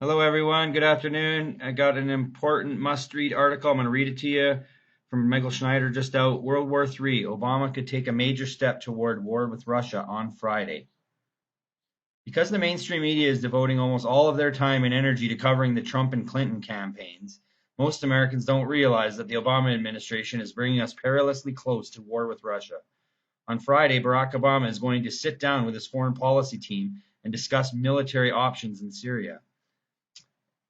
Hello, everyone. Good afternoon. I got an important must-read article. I'm going to read it to you from Michael Schneider just out. World War III. Obama could take a major step toward war with Russia on Friday. Because the mainstream media is devoting almost all of their time and energy to covering the Trump and Clinton campaigns, most Americans don't realize that the Obama administration is bringing us perilously close to war with Russia. On Friday, Barack Obama is going to sit down with his foreign policy team and discuss military options in Syria.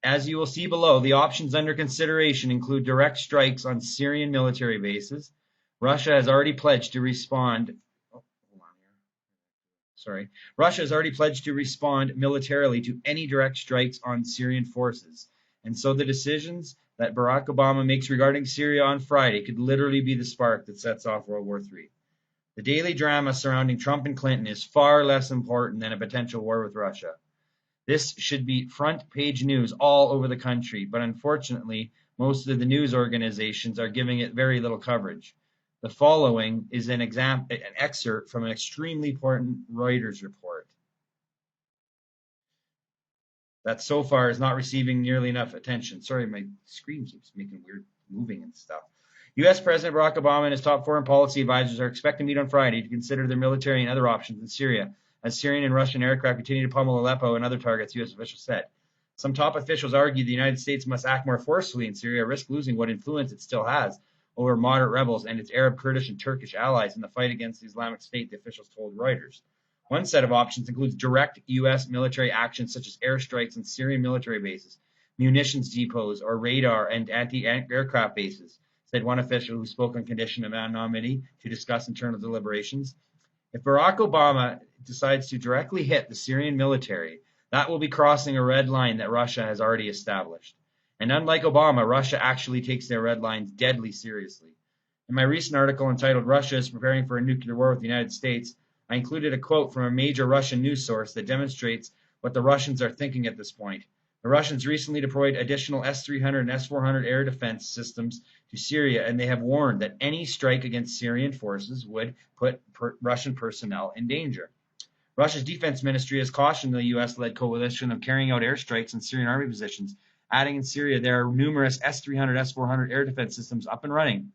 As you will see below, the options under consideration include direct strikes on Syrian military bases. Russia has already pledged to respond. Oh, hold on here. Sorry. Russia has already pledged to respond militarily to any direct strikes on Syrian forces. And so the decisions that Barack Obama makes regarding Syria on Friday could literally be the spark that sets off World War III. The daily drama surrounding Trump and Clinton is far less important than a potential war with Russia. This should be front page news all over the country, but unfortunately, most of the news organizations are giving it very little coverage. The following is an excerpt from an extremely important Reuters report that so far is not receiving nearly enough attention. Sorry, my screen keeps making weird moving and stuff. U.S. President Barack Obama and his top foreign policy advisors are expected to meet on Friday to consider their military and other options in Syria, as Syrian and Russian aircraft continue to pummel Aleppo and other targets, U.S. officials said. Some top officials argue the United States must act more forcefully in Syria, risk losing what influence it still has over moderate rebels and its Arab, Kurdish, and Turkish allies in the fight against the Islamic State, the officials told Reuters. One set of options includes direct U.S. military actions such as airstrikes on Syrian military bases, munitions depots, or radar and anti-aircraft bases, said one official who spoke on condition of anonymity to discuss internal deliberations. If Barack Obama decides to directly hit the Syrian military, that will be crossing a red line that Russia has already established. And unlike Obama, Russia actually takes their red lines deadly seriously. In my recent article entitled Russia is Preparing for a Nuclear War with the United States, I included a quote from a major Russian news source that demonstrates what the Russians are thinking at this point. The Russians recently deployed additional S-300 and S-400 air defense systems to Syria, and they have warned that any strike against Syrian forces would put Russian personnel in danger. Russia's defense ministry has cautioned the U.S.-led coalition of carrying out airstrikes on Syrian army positions, adding in Syria there are numerous S-300, S-400 air defense systems up and running.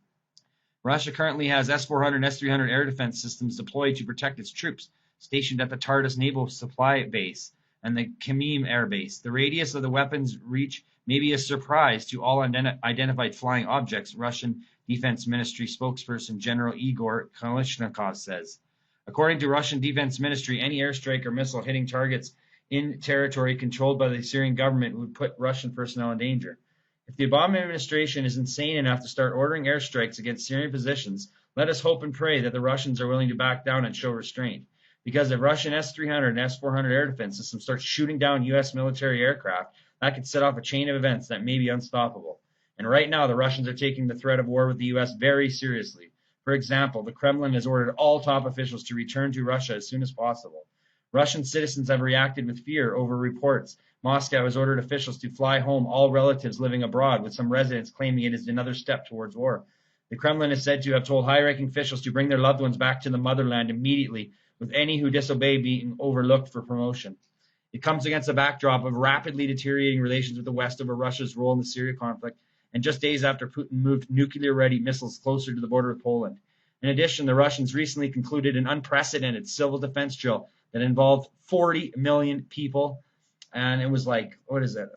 Russia currently has S-400 and S-300 air defense systems deployed to protect its troops stationed at the Tartus Naval Supply Base and the Khmeim Air Base. The radius of the weapons reach may be a surprise to all identified flying objects, Russian Defense Ministry spokesperson General Igor Kalashnikov says. According to Russian Defense Ministry, any airstrike or missile hitting targets in territory controlled by the Syrian government would put Russian personnel in danger. If the Obama administration is insane enough to start ordering airstrikes against Syrian positions, let us hope and pray that the Russians are willing to back down and show restraint. Because if Russian S-300 and S-400 air defense systems start shooting down U.S. military aircraft, that could set off a chain of events that may be unstoppable. And right now, the Russians are taking the threat of war with the U.S. very seriously. For example, the Kremlin has ordered all top officials to return to Russia as soon as possible. Russian citizens have reacted with fear over reports. Moscow has ordered officials to fly home all relatives living abroad, with some residents claiming it is another step towards war. The Kremlin is said to have told high-ranking officials to bring their loved ones back to the motherland immediately, with any who disobey being overlooked for promotion. It comes against a backdrop of rapidly deteriorating relations with the West over Russia's role in the Syria conflict, and just days after Putin moved nuclear-ready missiles closer to the border with Poland. In addition, the Russians recently concluded an unprecedented civil defense drill that involved 40 million people, and it was like, what is it,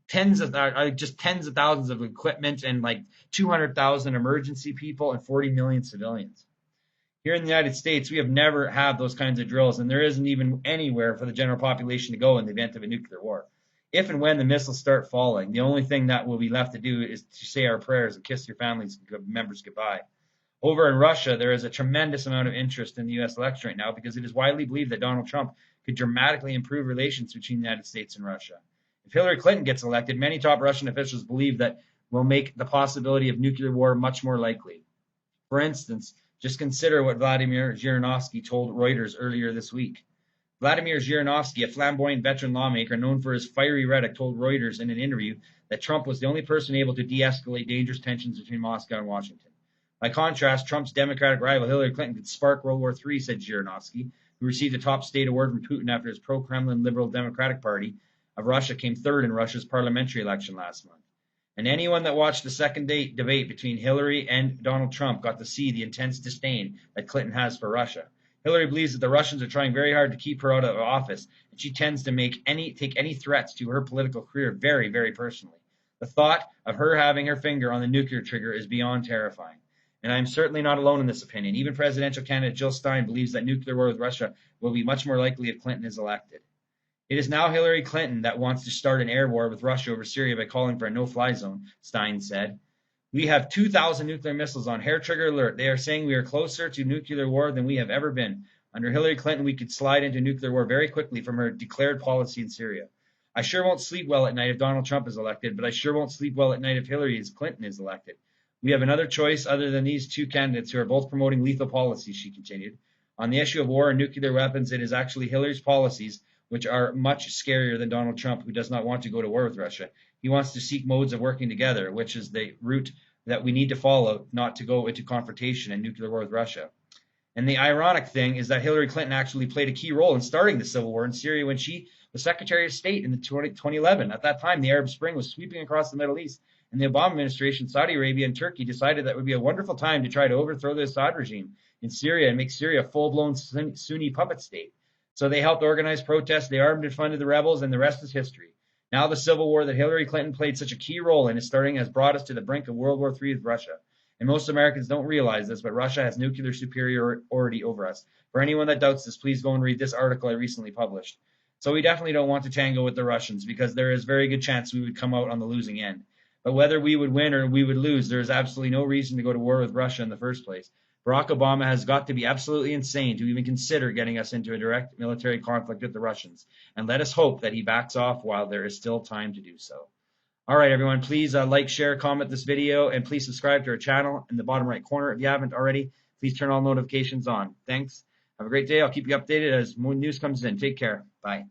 tens of thousands of equipment and like 200,000 emergency people and 40 million civilians. Here in the United States, we have never had those kinds of drills, and there isn't even anywhere for the general population to go in the event of a nuclear war. If and when the missiles start falling, the only thing that will be left to do is to say our prayers and kiss your families members goodbye. Over in Russia, there is a tremendous amount of interest in the U.S. election right now because it is widely believed that Donald Trump could dramatically improve relations between the United States and Russia. If Hillary Clinton gets elected, many top Russian officials believe that will make the possibility of nuclear war much more likely. For instance, just consider what Vladimir Zhirinovsky told Reuters earlier this week. Vladimir Zhirinovsky, a flamboyant veteran lawmaker known for his fiery rhetoric, told Reuters in an interview that Trump was the only person able to de-escalate dangerous tensions between Moscow and Washington. By contrast, Trump's Democratic rival Hillary Clinton could spark World War III, said Zhirinovsky, who received a top state award from Putin after his pro-Kremlin Liberal Democratic Party of Russia came third in Russia's parliamentary election last month. And anyone that watched the second debate between Hillary and Donald Trump got to see the intense disdain that Clinton has for Russia. Hillary believes that the Russians are trying very hard to keep her out of office, and she tends to take any threats to her political career very, very personally. The thought of her having her finger on the nuclear trigger is beyond terrifying. And I'm certainly not alone in this opinion. Even presidential candidate Jill Stein believes that nuclear war with Russia will be much more likely if Clinton is elected. It is now Hillary Clinton that wants to start an air war with Russia over Syria by calling for a no-fly zone, Stein said. We have 2,000 nuclear missiles on hair trigger alert. They are saying we are closer to nuclear war than we have ever been. Under Hillary Clinton, we could slide into nuclear war very quickly from her declared policy in Syria. I sure won't sleep well at night if Donald Trump is elected, but I sure won't sleep well at night if Hillary Clinton is elected. We have another choice other than these two candidates who are both promoting lethal policies, she continued. On the issue of war and nuclear weapons, it is actually Hillary's policies which are much scarier than Donald Trump, who does not want to go to war with Russia. He wants to seek modes of working together, which is the route that we need to follow, not to go into confrontation and nuclear war with Russia. And the ironic thing is that Hillary Clinton actually played a key role in starting the civil war in Syria when she was Secretary of State in 2011. At that time, the Arab Spring was sweeping across the Middle East, and the Obama administration, Saudi Arabia, and Turkey decided that would be a wonderful time to try to overthrow the Assad regime in Syria and make Syria a full-blown Sunni puppet state. So they helped organize protests, they armed and funded the rebels, and the rest is history. Now the civil war that Hillary Clinton played such a key role in is starting has brought us to the brink of World War III with Russia. And most Americans don't realize this, but Russia has nuclear superiority over us. For anyone that doubts this, please go and read this article I recently published. So we definitely don't want to tango with the Russians because there is a very good chance we would come out on the losing end. But whether we would win or we would lose, there is absolutely no reason to go to war with Russia in the first place. Barack Obama has got to be absolutely insane to even consider getting us into a direct military conflict with the Russians. And let us hope that he backs off while there is still time to do so. All right, everyone, please like, share, comment this video, and please subscribe to our channel in the bottom right corner. If you haven't already, please turn all notifications on. Thanks. Have a great day. I'll keep you updated as more news comes in. Take care. Bye.